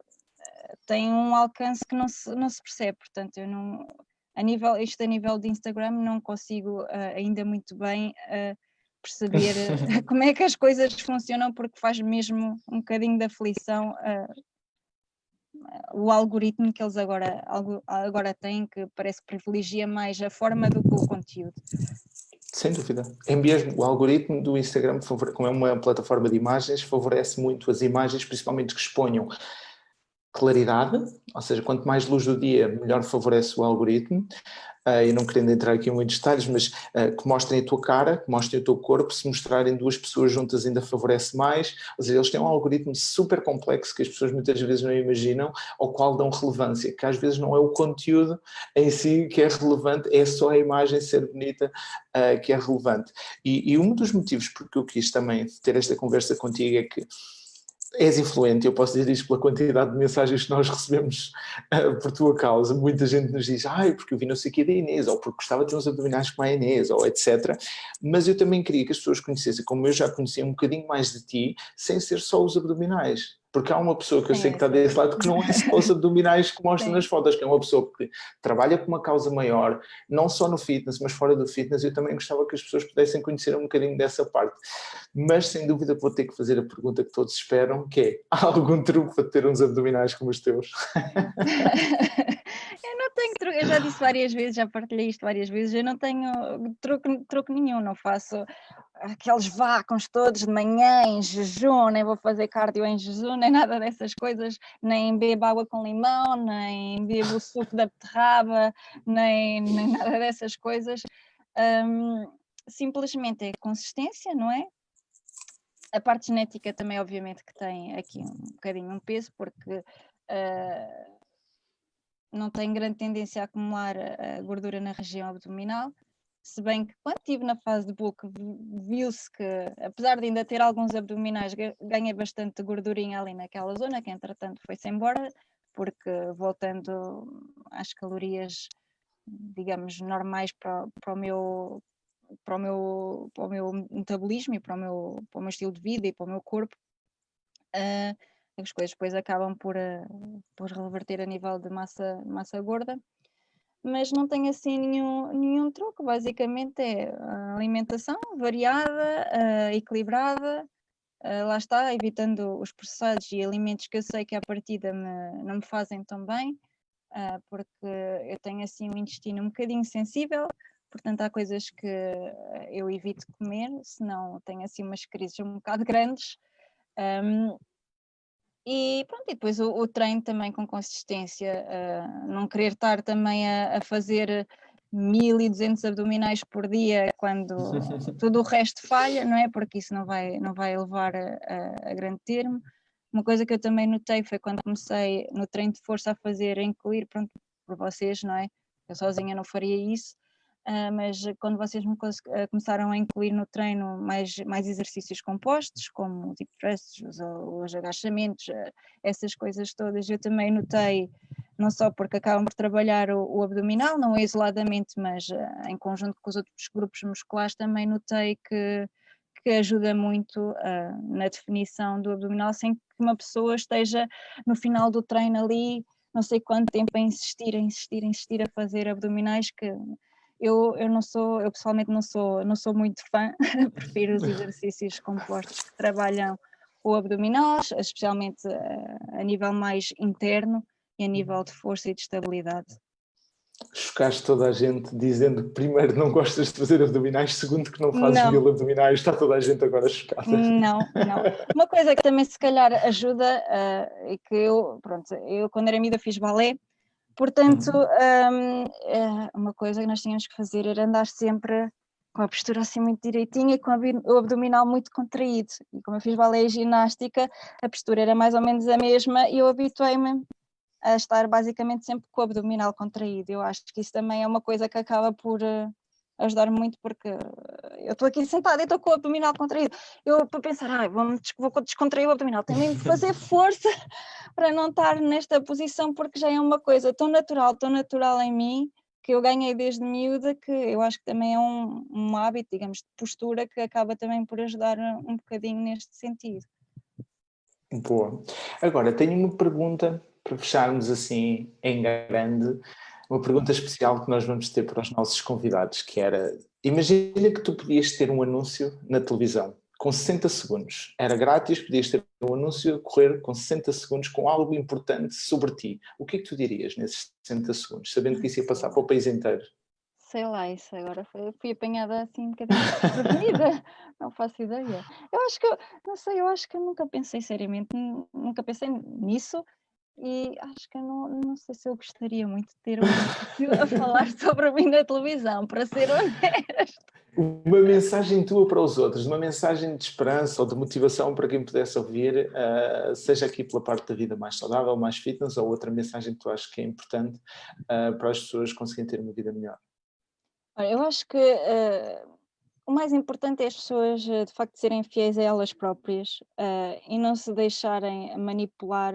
tem um alcance que não se percebe, portanto eu não, a nível de Instagram não consigo ainda muito bem perceber como é que as coisas funcionam, porque faz mesmo um bocadinho de aflição o algoritmo que eles agora têm, que parece que privilegia mais a forma do que o conteúdo. Sem dúvida. É mesmo, o algoritmo do Instagram, como é uma plataforma de imagens, favorece muito as imagens, principalmente que exponham claridade, ou seja, quanto mais luz do dia, melhor favorece o algoritmo. E não querendo entrar aqui em muitos detalhes, mas que mostrem a tua cara, que mostrem o teu corpo, se mostrarem duas pessoas juntas ainda favorece mais. Ou seja, eles têm um algoritmo super complexo que as pessoas muitas vezes não imaginam, ao qual dão relevância, que às vezes não é o conteúdo em si que é relevante, é só a imagem ser bonita que é relevante. E um dos motivos porque eu quis também ter esta conversa contigo é que és influente, eu posso dizer isto pela quantidade de mensagens que nós recebemos por tua causa. Muita gente nos diz, porque eu vi não sei o que da Inês, ou porque gostava de ter uns abdominais como a Inês, ou etc. Mas eu também queria que as pessoas conhecessem, como eu já conhecia um bocadinho mais de ti, sem ser só os abdominais. Porque há uma pessoa que eu sei que está desse lado que não é só os abdominais que mostra nas fotos, que é uma pessoa que trabalha com uma causa maior, não só no fitness, mas fora do fitness. Eu também gostava que as pessoas pudessem conhecer um bocadinho dessa parte. Mas sem dúvida vou ter que fazer a pergunta que todos esperam, que é, há algum truque para ter uns abdominais como os teus? Eu não tenho truque, eu já disse várias vezes, já partilhei isto várias vezes, eu não tenho truque nenhum, não faço aqueles vácuos todos de manhã em jejum, nem vou fazer cardio em jejum, nem nada dessas coisas, nem bebo água com limão, nem bebo o suco da beterraba, nem nada dessas coisas. Simplesmente é consistência, não é? A parte genética também, obviamente, que tem aqui um bocadinho um peso, porque não tenho grande tendência a acumular a gordura na região abdominal, se bem que quando estive na fase de bulk viu-se que, apesar de ainda ter alguns abdominais, ganhei bastante gordurinha ali naquela zona, que entretanto foi-se embora, porque voltando às calorias, digamos, normais para o meu metabolismo e para o meu estilo de vida e para o meu corpo, as coisas depois acabam por reverter a nível de massa gorda. Mas não tem assim nenhum truque, basicamente é a alimentação variada, equilibrada, lá está, evitando os processados e alimentos que eu sei que à partida não me fazem tão bem, porque eu tenho assim um intestino um bocadinho sensível, portanto há coisas que eu evito comer, senão tenho assim umas crises um bocado grandes. E pronto, e depois o treino também com consistência, não querer estar também a fazer 1200 abdominais por dia quando tudo o resto falha, não é? Porque isso não vai levar a grande termo. Uma coisa que eu também notei foi quando comecei no treino de força a fazer, a incluir, pronto, por vocês, não é? Eu sozinha não faria isso, mas quando vocês começaram a incluir no treino mais exercícios compostos, como o deep thrust, os agachamentos, essas coisas todas, eu também notei, não só porque acabam por trabalhar o abdominal, não isoladamente, mas em conjunto com os outros grupos musculares, também notei que ajuda muito na definição do abdominal, sem que uma pessoa esteja no final do treino ali, não sei quanto tempo a insistir a fazer abdominais, que eu pessoalmente não sou muito fã, prefiro os exercícios compostos que trabalham o abdominal, especialmente a nível mais interno e a nível de força e de estabilidade. Chocaste toda a gente dizendo que primeiro não gostas de fazer abdominais, segundo que não fazes Não. 1000 abdominais, está toda a gente agora chocada. Não. Uma coisa que também se calhar ajuda é que eu quando era miúda fiz balé, portanto uma coisa que nós tínhamos que fazer era andar sempre com a postura assim muito direitinha e com o abdominal muito contraído, e como eu fiz balé e ginástica, a postura era mais ou menos a mesma e eu habituei-me a estar basicamente sempre com o abdominal contraído. Eu acho que isso também é uma coisa que acaba por ajudar muito, porque eu estou aqui sentada e estou com o abdominal contraído. Eu para pensar, vou descontrair o abdominal, tenho de fazer força para não estar nesta posição, porque já é uma coisa tão natural em mim, que eu ganhei desde miúda, que eu acho que também é um hábito, digamos, de postura, que acaba também por ajudar um bocadinho neste sentido. Boa. Agora, tenho uma pergunta para fecharmos assim em grande, uma pergunta especial que nós vamos ter para os nossos convidados, que era, imagina que tu podias ter um anúncio na televisão com 60 segundos, era grátis, podias ter um anúncio a correr com 60 segundos com algo importante sobre ti. O que é que tu dirias nesses 60 segundos, sabendo que isso ia passar para o país inteiro? Sei lá, isso agora fui apanhada assim um bocadinho desprevenida, não faço ideia. Não sei, eu acho que eu nunca pensei seriamente, nunca pensei nisso, e acho que eu não sei se eu gostaria muito de ter um anúncio a falar sobre mim na televisão, para ser honesta. Uma mensagem tua para os outros, uma mensagem de esperança ou de motivação para quem pudesse ouvir, seja aqui pela parte da vida mais saudável, mais fitness, ou outra mensagem que tu achas que é importante para as pessoas conseguirem ter uma vida melhor. Olha, eu acho que o mais importante é as pessoas de facto serem fiéis a elas próprias, e não se deixarem manipular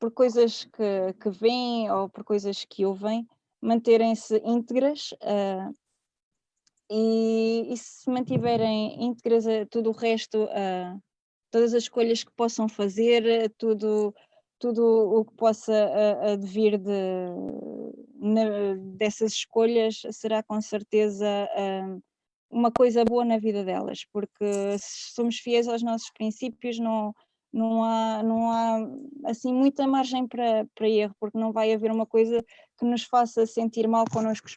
por coisas que veem ou por coisas que ouvem, manterem-se íntegras, e se mantiverem íntegras a tudo o resto, todas as escolhas que possam fazer, tudo o que possa advir dessas escolhas será com certeza uma coisa boa na vida delas, porque se somos fiéis aos nossos princípios, não há assim muita margem para erro, porque não vai haver uma coisa que nos faça sentir mal connosco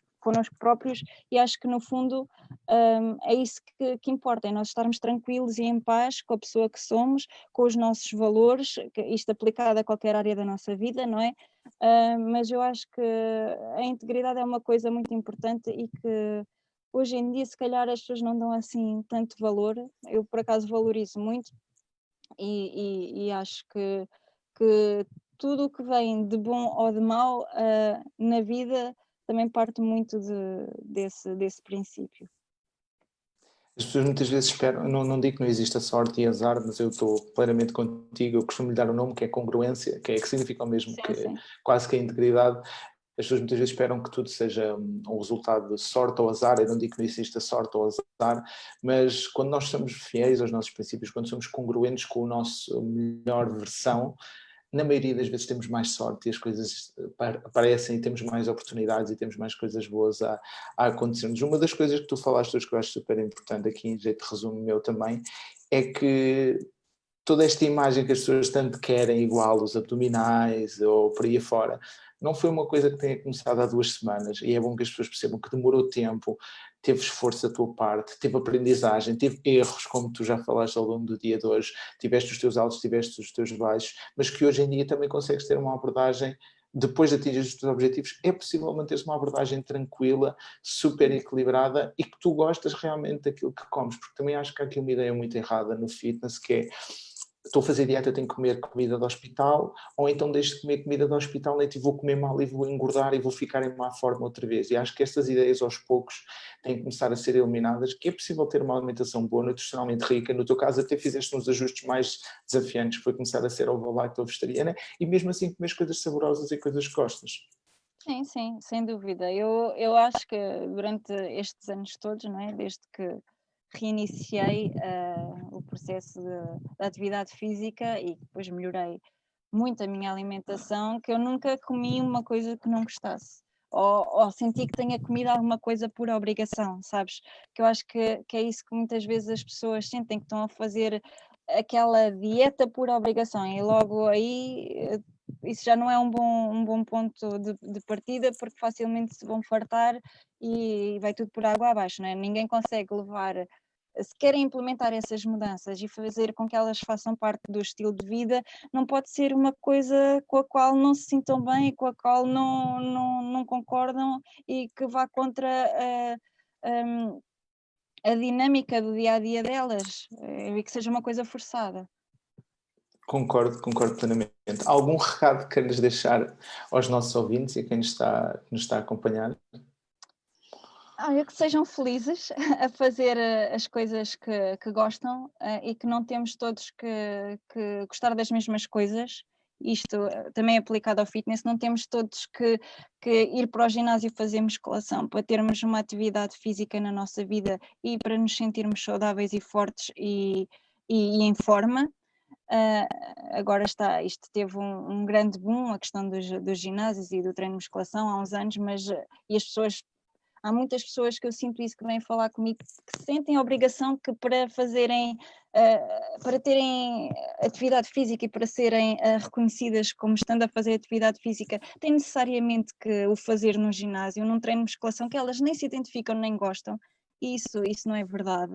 próprios, e acho que no fundo é isso que importa, é nós estarmos tranquilos e em paz com a pessoa que somos, com os nossos valores, isto aplicado a qualquer área da nossa vida, não é? Mas eu acho que a integridade é uma coisa muito importante e que hoje em dia se calhar as pessoas não dão assim tanto valor. Eu por acaso valorizo muito e acho que tudo o que vem de bom ou de mau na vida também parte muito desse princípio. As pessoas muitas vezes esperam, não digo que não exista sorte e azar, mas eu estou plenamente contigo, eu costumo lhe dar um nome que é congruência, que significa o mesmo Sim, que sim. quase que a integridade. as pessoas muitas vezes esperam que tudo seja um resultado de sorte ou azar. Eu não digo que não exista sorte ou azar, mas quando nós somos fiéis aos nossos princípios, quando somos congruentes com a nossa melhor versão, na maioria das vezes temos mais sorte e as coisas aparecem e temos mais oportunidades e temos mais coisas boas a acontecer-nos. Uma das coisas que tu falaste hoje que eu acho super importante, aqui em jeito de resumo meu também, é que toda esta imagem que as pessoas tanto querem, igual os abdominais ou por aí afora, não foi uma coisa que tenha começado há 2 semanas, e é bom que as pessoas percebam que demorou tempo, teve esforço da tua parte, teve aprendizagem, teve erros, como tu já falaste ao longo do dia de hoje, tiveste os teus altos, tiveste os teus baixos, mas que hoje em dia também consegues ter uma abordagem, depois de atingir os teus objetivos, é possível manter-se uma abordagem tranquila, super equilibrada e que tu gostas realmente daquilo que comes, porque também acho que há aqui uma ideia muito errada no fitness, que é estou a fazer dieta, tenho que comer comida do hospital, ou então deixo de comer comida do hospital e vou comer mal e vou engordar e vou ficar em má forma outra vez. E acho que estas ideias aos poucos têm que começar a ser eliminadas, que é possível ter uma alimentação boa, nutricionalmente rica. No teu caso até fizeste uns ajustes mais desafiantes, que foi começar a ser ovo-lacto ou vegetariana, e mesmo assim comer coisas saborosas e coisas que gostas. Sim, sim, sem dúvida. Eu acho que durante estes anos todos, não é? Desde que reiniciei o processo da atividade física e depois melhorei muito a minha alimentação, que eu nunca comi uma coisa que não gostasse. Ou senti que tenha comido alguma coisa por obrigação, sabes? Que eu acho que é isso que muitas vezes as pessoas sentem, que estão a fazer aquela dieta por obrigação e logo aí isso já não é um bom ponto de partida, porque facilmente se vão fartar e vai tudo por água abaixo, não é? Ninguém consegue levar, se querem implementar essas mudanças e fazer com que elas façam parte do estilo de vida, não pode ser uma coisa com a qual não se sintam bem e com a qual não concordam e que vá contra a dinâmica do dia a dia delas e que seja uma coisa forçada. Concordo plenamente. Algum recado que queiras deixar aos nossos ouvintes e a quem nos está a acompanhar? Que sejam felizes a fazer as coisas que gostam e que não temos todos que gostar das mesmas coisas. Isto também é aplicado ao fitness, não temos todos que ir para o ginásio fazer musculação para termos uma atividade física na nossa vida e para nos sentirmos saudáveis e fortes e em forma. Agora isto teve um grande boom, a questão dos ginásios e do treino de musculação há uns anos, mas e as pessoas, há muitas pessoas que eu sinto isso, que vêm falar comigo, que sentem a obrigação que para fazerem, para terem atividade física e para serem reconhecidas como estando a fazer atividade física, têm necessariamente que o fazer no ginásio, num treino de musculação que elas nem se identificam nem gostam. Isso não é verdade.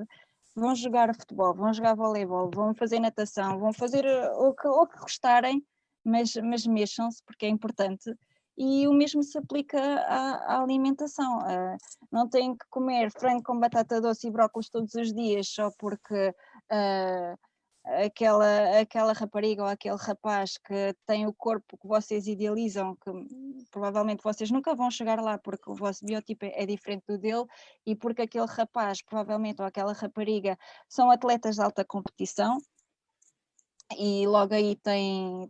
Vão jogar futebol, vão jogar voleibol, vão fazer natação, vão fazer o que gostarem, mas mexam-se porque é importante. E o mesmo se aplica à alimentação. Não têm que comer frango com batata doce e brócolis todos os dias só porque aquela rapariga ou aquele rapaz que tem o corpo que vocês idealizam, que provavelmente vocês nunca vão chegar lá porque o vosso biotipo é diferente do dele e porque aquele rapaz, provavelmente, ou aquela rapariga são atletas de alta competição e logo aí tem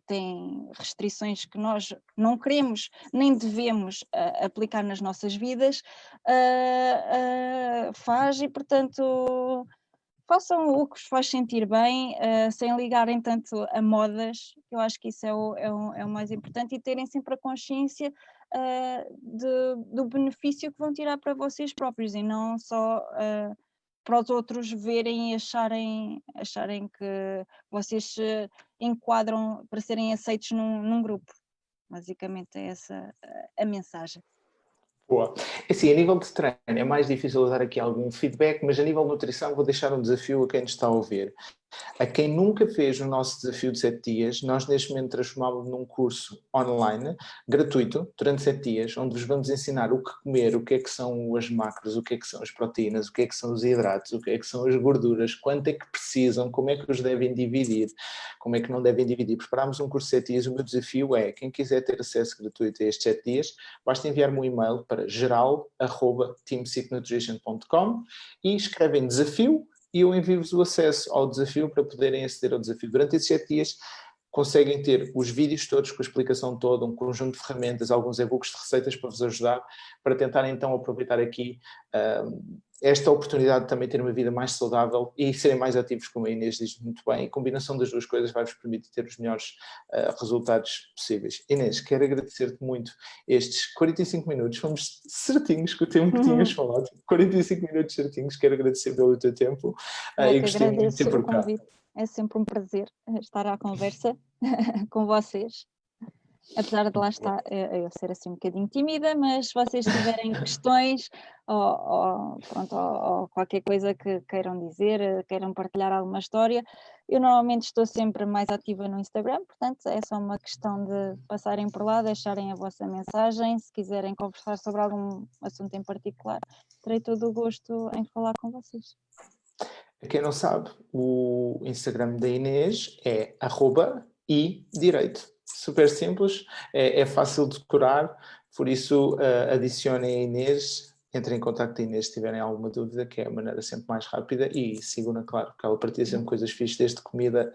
restrições que nós não queremos nem devemos aplicar nas nossas vidas, faz e, portanto, façam o que vos faz sentir bem, sem ligarem tanto a modas. Eu acho que isso é o mais importante, e terem sempre a consciência do benefício que vão tirar para vocês próprios e não só para os outros verem e acharem que vocês se enquadram para serem aceitos num grupo. Basicamente é essa a mensagem. Boa. Assim, a nível de treino é mais difícil eu dar aqui algum feedback, mas a nível de nutrição vou deixar um desafio a quem nos está a ouvir. A quem nunca fez o nosso desafio de 7 dias, nós neste momento transformámos num curso online, gratuito, durante 7 dias, onde vos vamos ensinar o que comer, o que é que são as macros, o que é que são as proteínas, o que é que são os hidratos, o que é que são as gorduras, quanto é que precisam, como é que os devem dividir, como é que não devem dividir. Preparámos um curso de 7 dias, o meu desafio é, quem quiser ter acesso gratuito a estes 7 dias, basta enviar-me um e-mail para geral@teamseeknutrition.com e escrevem desafio, e eu envio-vos o acesso ao desafio para poderem aceder ao desafio. Durante esses 7 dias conseguem ter os vídeos todos com a explicação toda, um conjunto de ferramentas, alguns e-books de receitas para vos ajudar, para tentar então aproveitar aqui esta oportunidade de também ter uma vida mais saudável e serem mais ativos, como a Inês diz muito bem. A combinação das duas coisas vai-vos permitir ter os melhores resultados possíveis. Inês, quero agradecer-te muito estes 45 minutos, fomos certinhos com o tempo que tinhas falado, 45 minutos certinhos, quero agradecer pelo teu tempo e gostei muito de ter por cá. É sempre um prazer estar à conversa com vocês. Apesar de lá estar eu ser assim um bocadinho tímida, mas se vocês tiverem questões ou qualquer coisa que queiram dizer, queiram partilhar alguma história, eu normalmente estou sempre mais ativa no Instagram, portanto é só uma questão de passarem por lá, deixarem a vossa mensagem, se quiserem conversar sobre algum assunto em particular, terei todo o gosto em falar com vocês. Quem não sabe, o Instagram da Inês é @idireito. Super simples, é fácil de decorar, por isso adicionem a Inês, entrem em contato com a Inês se tiverem alguma dúvida, que é a maneira sempre mais rápida, e sigam-na, claro, porque ela partilha sempre coisas fixas, desde comida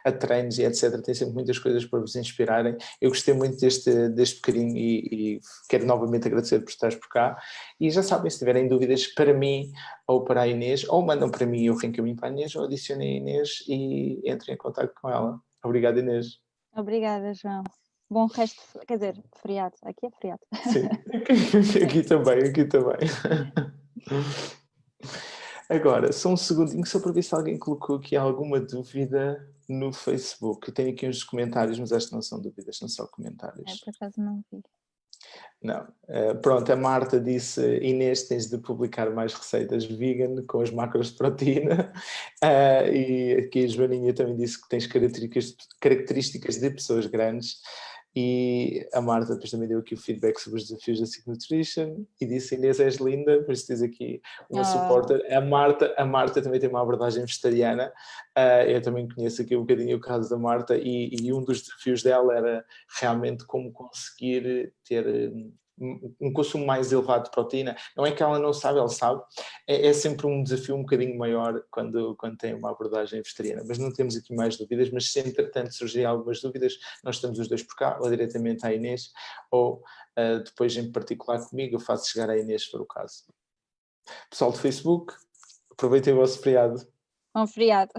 a treinos e etc. Tem sempre muitas coisas para vos inspirarem. Eu gostei muito deste bocadinho e quero novamente agradecer por estares por cá. E já sabem, se tiverem dúvidas para mim ou para a Inês, ou mandam para mim e eu reencaminho para a Inês, ou adicionem a Inês e entrem em contato com ela. Obrigado, Inês. Obrigada, João. Bom resto, quer dizer, feriado. Aqui é feriado. Sim, aqui também. Agora, só um segundinho, só para ver se alguém colocou aqui alguma dúvida no Facebook. Eu tenho aqui uns comentários, mas acho que não são dúvidas, são só comentários. Por acaso não vi. Não. Pronto, a Marta disse: Inês, tens de publicar mais receitas vegan com as macros de proteína. E aqui a Joaninha também disse que tens características de pessoas grandes. E a Marta depois também deu aqui o feedback sobre os desafios da Sick Nutrition e disse: Inês, és linda, por isso tens aqui uma supporter. A Marta também tem uma abordagem vegetariana. Eu também conheço aqui um bocadinho o caso da Marta e um dos desafios dela era realmente como conseguir ter um consumo mais elevado de proteína. Não é que ela não sabe, ela sabe. É sempre um desafio um bocadinho maior quando tem uma abordagem vegetariana. Mas não temos aqui mais dúvidas, mas se entretanto surgirem algumas dúvidas, nós estamos os dois por cá, ou diretamente à Inês, ou depois em particular comigo, eu faço chegar à Inês se for o caso. Pessoal do Facebook, aproveitem o vosso feriado. Bom feriado.